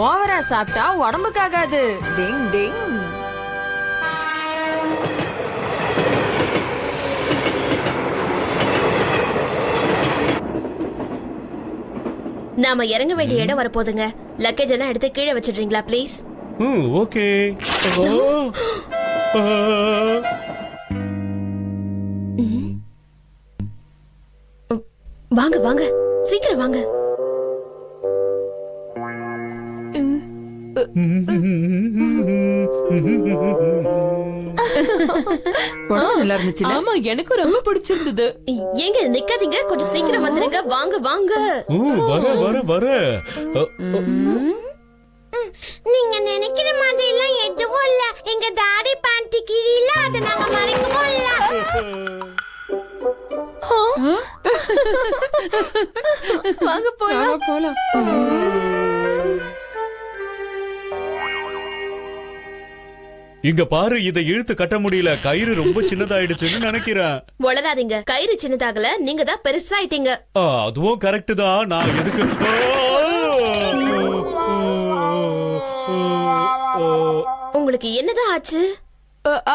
ஓவரா சாப்பிட்டா உடம்புக்காகாது. டிங் டிங். நாம இறங்க வேண்டிய இடம் வரப்போதுங்க. லக்கேஜ் எல்லாம் எடுத்து கீழே வச்சிடுறீங்களா ப்ளீஸ்? ஓகே. வாங்க வாங்க, சீக்கிரம் வாங்க. படம் நல்லா இருந்துச்சு. ஆமா, எனக்கு ரொம்ப பிடிச்சிருந்தது. ஏங்க நிக்காதீங்க, கொஞ்சம் சீக்கிரம் வந்துருங்க. வாங்க வாங்க. வர வர வர. நீங்க நினைக்கிற மாதிரி எல்லாம் எதுவும் இல்ல. எங்க டாடி பேண்ட் கீழ அத நாங்க மறைக்கவும் இல்ல. வாங்க போலாம். இங்க பாரு, இதை இழுத்து கட்ட முடியல. கயிறு ரொம்ப சின்னதாயிடுச்சுன்னு நினைக்கிறேன். வளராதீங்க, கயிறு சின்னதாகல, நீங்க தான் பெருசாயிட்டீங்க. அதுவும் கரெக்ட் தான். நான் எதுக்கு உங்களுக்கு என்னதான் ஆச்சு?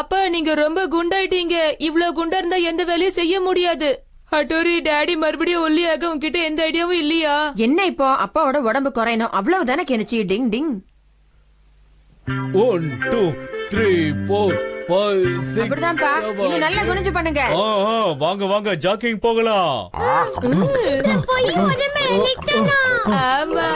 அப்பா, நீங்க ரொம்ப குண்டாயிட்டீங்க. இவ்வளவு குண்டா இருந்தா எந்த வேலையும் செய்ய முடியாது. ஹட்டோரி, டாடி மறுபடியும் ஒல்லியாக உங்ககிட்ட எந்த ஐடியாவும் இல்லையா? என்ன இப்போ அப்பாவோட உடம்பு குறையணும் அவ்வளவுதானே கெனிச்சி. டிங் டிங். 1 2 3 4 5 6 அப்படிதான்ப்பா. இன்னும் நல்லா குனிஞ்சு பண்ணுங்க. வாங்க வாங்க, ஜாக்கிங் போகலாம். போய் உடம்பை இழுக்கணும். ஆமா.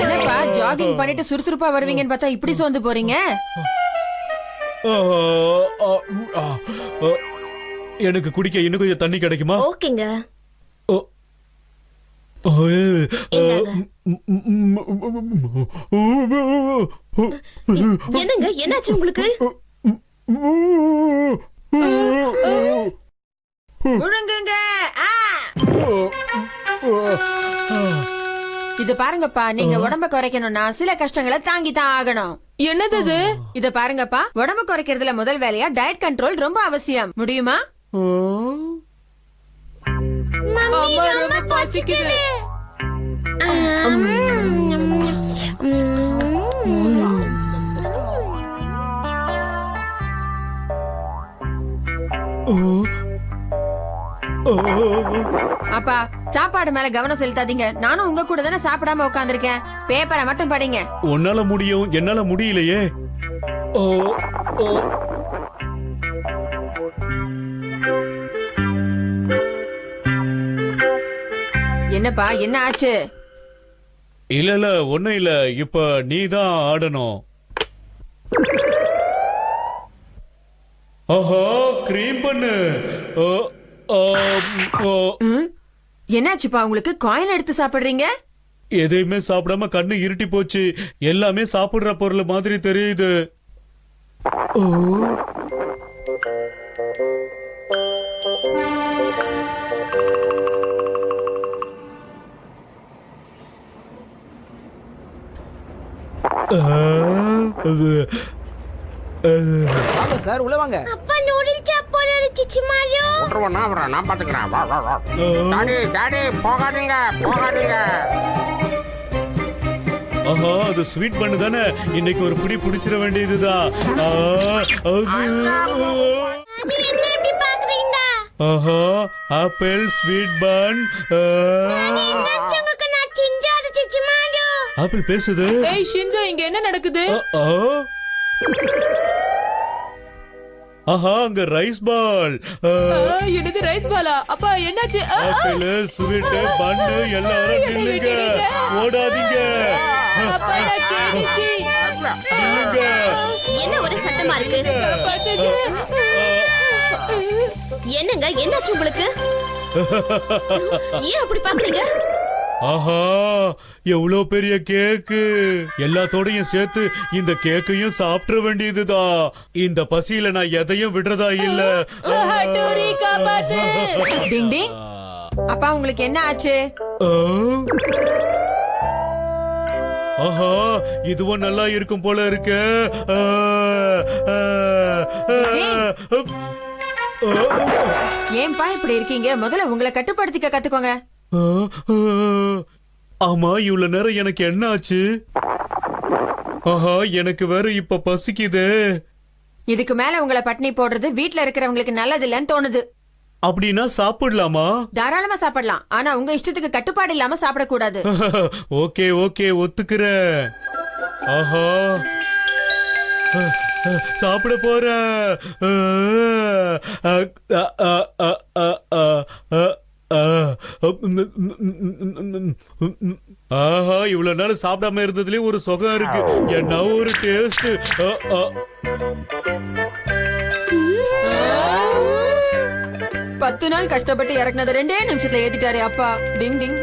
என்னப்பா ஜாகிங் பண்ணிட்டு சுறுசுறுப்பா வருவீங்கன்னு பார்த்தா இப்படி சோர்ந்து போறீங்க? எனக்கு குடிக்க இன்னும் கொஞ்சம் தண்ணி கிடைக்குமா? ஓகேங்க. என்னங்க, என்னாச்சு உங்களுக்கு? முழுங்குங்க. இது பாருங்கப்பா, நீங்க உடம்ப குறைக்கணும்னா சில கஷ்டங்களை தாங்கி தான் ஆகணும். என்னது இது? இத பாருங்கப்பா, உடம்பு குறைக்கிறதுல முதல் வேலையா டயட் கண்ட்ரோல் ரொம்ப அவசியம். முடியுமா? அம்மா, ரொம்ப பசிக்குது. அப்பா, சாப்பாடு மேல கவனம் செலுத்தாதீங்க. நானும் உங்க கூட தானே சாப்பிடாம உட்கார்ந்திருக்கேன். பேப்பரை மட்டும் படிங்க. உன்னால முடியும், என்னால முடியலையே. என்னப்பா, என்ன ஆச்சு? இல்ல ஒண்ணும் இல்ல. இப்ப நீதான் ஆடணும். கிரீம் பண்ணு. என்னாச்சுப்பா உங்களுக்கு? காயின் எடுத்து சாப்பிடுறீங்க? எதையுமே சாப்பிடாம கண்ணு இருட்டி போச்சு. எல்லாமே சாப்பிடுற பொருள் மாதிரி தெரியுது. வாங்க சார், உள்ள வாங்க. அப்பா நூடுல்ஸ் சாப்பிடுறாரு சிச்சிமாரியோ. நான் பாத்துக்கிறேன். டாடி டாடி, போகாதீங்க போகாதீங்க. அது ஸ்வீட் பண்ணு தானே. இன்னைக்கு ஒரு புடி புடிச்சிட வேண்டியதுதான். என்ன இப்படி பாக்குறீங்க? ஆப்பிள் ஸ்வீட் பன். என்னாச்சுங்க, நான் சிஞ்சாது சிச்சிமாரியோ. ஆப்பிள் பேசுது. ஏய் ஷின்சோ, இங்க என்ன நடக்குது? அங்க ரைஸ் பால். என்னது ரைஸ் பாலா? அப்பா என்னாச்சு? ஆப்பிள் ஸ்வீட் பன் எல்லாரும் நில்லுங்க, ஓடாதீங்க. அப்பா, நான் கேட்டுச்சு. நில்லுங்க. என்ன ஒரு சத்தமா இருக்கு? என்னங்க, என்னாச்சு உங்களுக்கு? ஏன் அப்படி பாக்குறீங்க? எவ்வளவு பெரிய கேக்கு. எல்லாத்தோடையும் சேர்த்து இந்த கேக்கையும் சாப்பிட வேண்டியதுதான். இந்த பசியில நான் எதையும் விடுறதா இல்ல. ஹட்டோரி, காப்பாத்து. டிங் டிங். அப்பா, உங்களுக்கு என்ன ஆச்சு? ஆஹா இதுவும் நல்லா இருக்கும் போல இருக்கு. ஏன்பா இப்படி இருக்கீங்க? முதல்ல உங்களை கட்டுப்படுத்திக்க கத்துக்கோங்க. ஆமா இவ்வளவு நேரம் எனக்கு என்ன ஆச்சு? ஆஹா எனக்கு வேற இப்ப பசிக்குது. இதுக்கு மேல உங்களை பட்டினி போடுறது வீட்ல இருக்கிறவங்களுக்கு நல்லது இல்லைன்னு தோணுது. அப்படின்னா சாப்பிடலாமா? தாராளமா சாப்பிடலாம், ஆனா உங்க இஷ்டத்துக்கு கட்டுப்பாடு இல்லாம சாப்பிடக்கூடாது. ஓகே ஓகே ஒத்துக்கிறேன். ஆஹா சாப்பிட போறேன். ஆஹா இவ்வளவு நேரம் சாப்பிடாம இருந்ததுலயே ஒரு சுகம் இருக்கு. என்ன ஒரு டேஸ்ட். 10 நாள் கஷ்டப்பட்டு இறக்குனது 2 நிமிஷத்துல ஏத்திட்டாரு அப்பா. டிங் டிங்.